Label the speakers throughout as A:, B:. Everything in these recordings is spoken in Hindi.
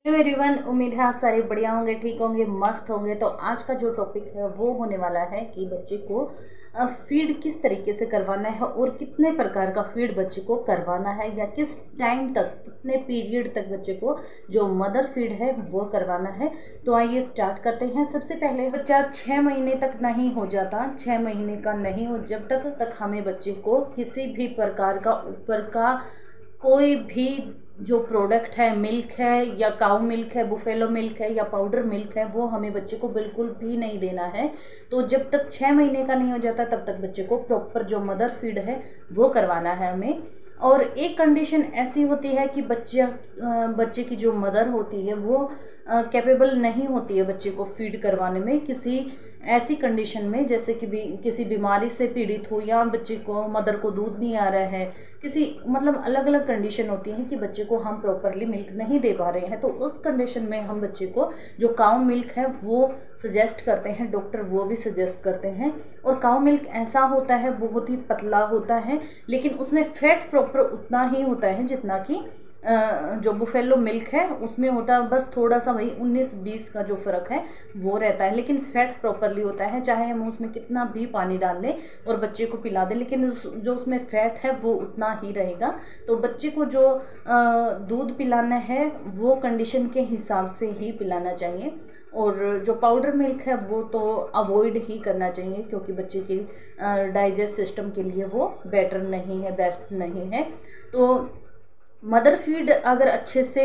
A: हेलो एवरीवन, उम्मीद है आप सारे बढ़िया होंगे, ठीक होंगे, मस्त होंगे। तो आज का जो टॉपिक है वो होने वाला है कि बच्चे को फीड किस तरीके से करवाना है और कितने प्रकार का फीड बच्चे को करवाना है या किस टाइम तक, कितने पीरियड तक बच्चे को जो मदर फीड है वो करवाना है। तो आइए स्टार्ट करते हैं। सबसे पहले बच्चा 6 महीने तक नहीं हो जाता, 6 महीने का नहीं हो जब तक हमें बच्चे को किसी भी प्रकार का ऊपर का कोई भी जो प्रोडक्ट है, मिल्क है या काऊ मिल्क है, बुफेलो मिल्क है या पाउडर मिल्क है, वो हमें बच्चे को बिल्कुल भी नहीं देना है। तो जब तक 6 महीने का नहीं हो जाता तब तक बच्चे को प्रॉपर जो मदर फीड है वो करवाना है हमें। और एक कंडीशन ऐसी होती है कि बच्चे की जो मदर होती है वो कैपेबल नहीं होती है बच्चे को फीड करवाने में, किसी ऐसी कंडीशन में जैसे कि किसी बीमारी से पीड़ित हो या बच्चे को, मदर को दूध नहीं आ रहा है, किसी मतलब अलग अलग कंडीशन होती है कि बच्चे को हम प्रॉपरली मिल्क नहीं दे पा रहे हैं। तो उस कंडीशन में हम बच्चे को जो काऊ मिल्क है वो सजेस्ट करते हैं, डॉक्टर वो भी सजेस्ट करते हैं। और काऊ मिल्क ऐसा होता है, बहुत ही पतला होता है, लेकिन उसमें फैट प्रॉपर उतना ही होता है जितना कि जो बुफेलो मिल्क है उसमें होता है। बस थोड़ा सा वही 19-20 का जो फ़र्क है वो रहता है, लेकिन फैट प्रॉपरली होता है। चाहे हम उसमें कितना भी पानी डाल लें और बच्चे को पिला दें, लेकिन जो उसमें फ़ैट है वो उतना ही रहेगा। तो बच्चे को जो दूध पिलाना है वो कंडीशन के हिसाब से ही पिलाना चाहिए। और जो पाउडर मिल्क है वो तो अवॉइड ही करना चाहिए, क्योंकि बच्चे की डाइजेस्ट सिस्टम के लिए वो बेटर नहीं है, बेस्ट नहीं है। तो मदर फीड अगर अच्छे से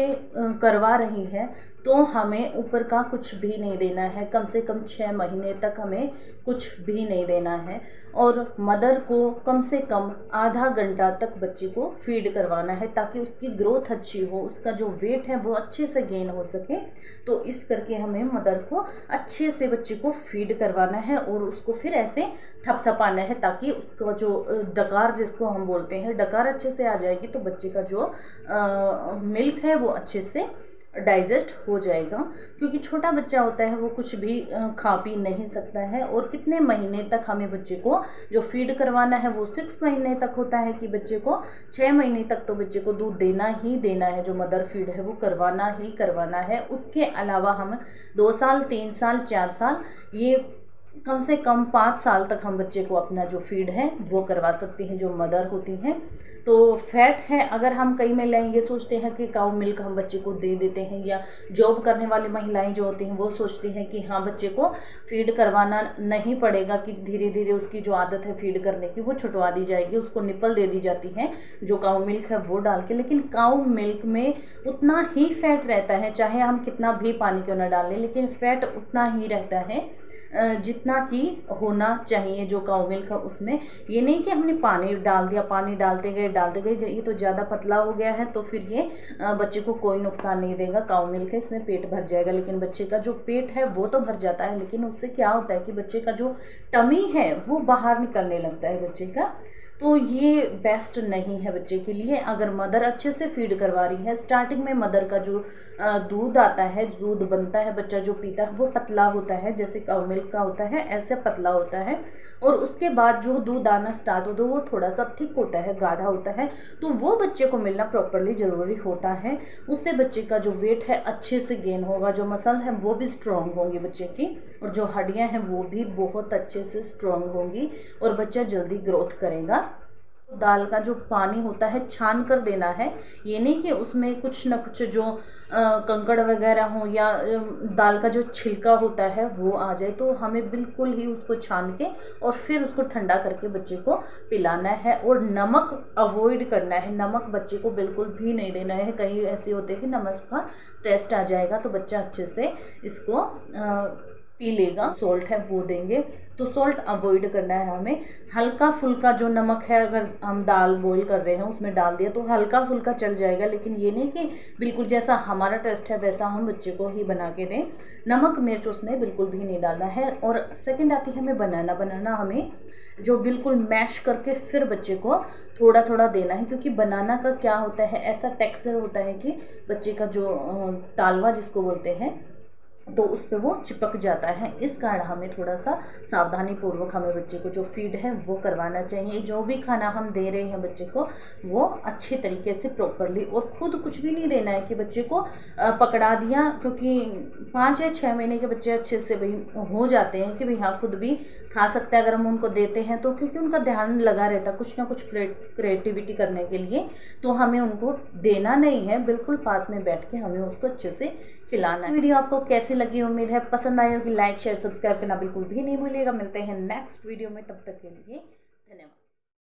A: करवा रही है तो हमें ऊपर का कुछ भी नहीं देना है, कम से कम 6 महीने तक हमें कुछ भी नहीं देना है। और मदर को कम से कम आधा घंटा तक बच्चे को फीड करवाना है ताकि उसकी ग्रोथ अच्छी हो, उसका जो वेट है वो अच्छे से गेन हो सके। तो इस करके हमें मदर को अच्छे से बच्चे को फीड करवाना है और उसको फिर ऐसे थपथपाना है ताकि उसका जो डकार जिसको हम बोलते हैं, डकार अच्छे से आ जाएगी तो बच्चे का जो मिल्क है वो अच्छे से डाइजेस्ट हो जाएगा। क्योंकि छोटा बच्चा होता है वो कुछ भी खा पी नहीं सकता है। और कितने महीने तक हमें बच्चे को जो फीड करवाना है वो 6 महीने तक होता है कि बच्चे को 6 महीने तक तो बच्चे को दूध देना ही देना है, जो मदर फीड है वो करवाना ही करवाना है। उसके अलावा हम 2 साल, 3 साल, 4 साल, ये कम से कम 5 साल तक हम बच्चे को अपना जो फीड है वो करवा सकते हैं, जो मदर होती हैं। तो फैट है, अगर हम कहीं में लें, ये सोचते हैं कि काऊ मिल्क हम बच्चे को दे देते हैं, या जॉब करने वाली महिलाएं जो होती हैं वो सोचती हैं कि हाँ बच्चे को फीड करवाना नहीं पड़ेगा, कि धीरे धीरे उसकी जो आदत है फीड करने की वो छुटवा दी जाएगी, उसको निप्पल दे दी जाती है जो काऊ मिल्क है वो डाल के। लेकिन काऊ मिल्क में उतना ही फैट रहता है, चाहे हम कितना भी पानी क्यों ना डालें, लेकिन फैट उतना ही रहता है जितना कि होना चाहिए जो काऊ मिल्क है उसमें। ये नहीं कि हमने पानी डाल दिया, पानी डालते गए ये तो ज़्यादा पतला हो गया है तो फिर ये बच्चे को कोई नुकसान नहीं देगा। काऊ मिल्क है, इसमें पेट भर जाएगा, लेकिन बच्चे का जो पेट है वो तो भर जाता है, लेकिन उससे क्या होता है कि बच्चे का जो टमी है वो बाहर निकलने लगता है बच्चे का। तो ये बेस्ट नहीं है बच्चे के लिए। अगर मदर अच्छे से फीड करवा रही है, स्टार्टिंग में मदर का जो दूध आता है, दूध बनता है, बच्चा जो पीता है वो पतला होता है, जैसे काऊ मिल्क का होता है ऐसे पतला होता है। और उसके बाद जो दूध आना स्टार्ट होता है वो थोड़ा सा थिक होता है, गाढ़ा होता है, तो वो बच्चे को मिलना प्रॉपरली ज़रूरी होता है। उससे बच्चे का जो वेट है अच्छे से गेन होगा, जो मसल है वो भी स्ट्रॉन्ग होंगी बच्चे की, और जो हड्डियाँ हैं वो भी बहुत अच्छे से स्ट्रॉन्ग होंगी और बच्चा जल्दी ग्रोथ करेगा। दाल का जो पानी होता है छान कर देना है, ये नहीं कि उसमें कुछ ना कुछ जो कंकड़ वगैरह हो या दाल का जो छिलका होता है वो आ जाए। तो हमें बिल्कुल ही उसको छान के और फिर उसको ठंडा करके बच्चे को पिलाना है। और नमक अवॉइड करना है, नमक बच्चे को बिल्कुल भी नहीं देना है। कई ऐसे होते हैं कि नमक का टेस्ट आ जाएगा तो बच्चा अच्छे से इसको पी लेगा, सॉल्ट है वो देंगे। तो सॉल्ट अवॉइड करना है हमें। हल्का फुल्का जो नमक है, अगर हम दाल बॉईल कर रहे हैं उसमें डाल दिया तो हल्का फुल्का चल जाएगा, लेकिन ये नहीं कि बिल्कुल जैसा हमारा टेस्ट है वैसा हम बच्चे को ही बना के दें। नमक मिर्च उसमें बिल्कुल भी नहीं डालना है। और सेकंड आती है हमें बनाना हमें जो बिल्कुल मैश करके फिर बच्चे को थोड़ा थोड़ा देना है, क्योंकि बनाना का क्या होता है, ऐसा टेक्सचर होता है कि बच्चे का जो तालवा जिसको बोलते हैं तो उस पर वो चिपक जाता है। इस कारण हमें थोड़ा सा सावधानी पूर्वक हमें बच्चे को जो फीड है वो करवाना चाहिए। जो भी खाना हम दे रहे हैं बच्चे को वो अच्छे तरीके से प्रॉपरली, और खुद कुछ भी नहीं देना है कि बच्चे को पकड़ा दिया, क्योंकि 5 या 6 महीने के बच्चे अच्छे से भाई हो जाते हैं कि भाई हाँ खुद भी खा सकते हैं अगर हम उनको देते हैं तो, क्योंकि उनका ध्यान लगा रहता है कुछ ना कुछ क्रिएटिविटी करने के लिए। तो हमें उनको देना नहीं है, बिल्कुल पास में बैठ के हमें उसको अच्छे से खिलाना है। वीडियो आपको कैसी लगी, उम्मीद है पसंद आई होगी। लाइक शेयर सब्सक्राइब करना बिल्कुल भी नहीं भूलिएगा। मिलते हैं नेक्स्ट वीडियो में, तब तक के लिए धन्यवाद।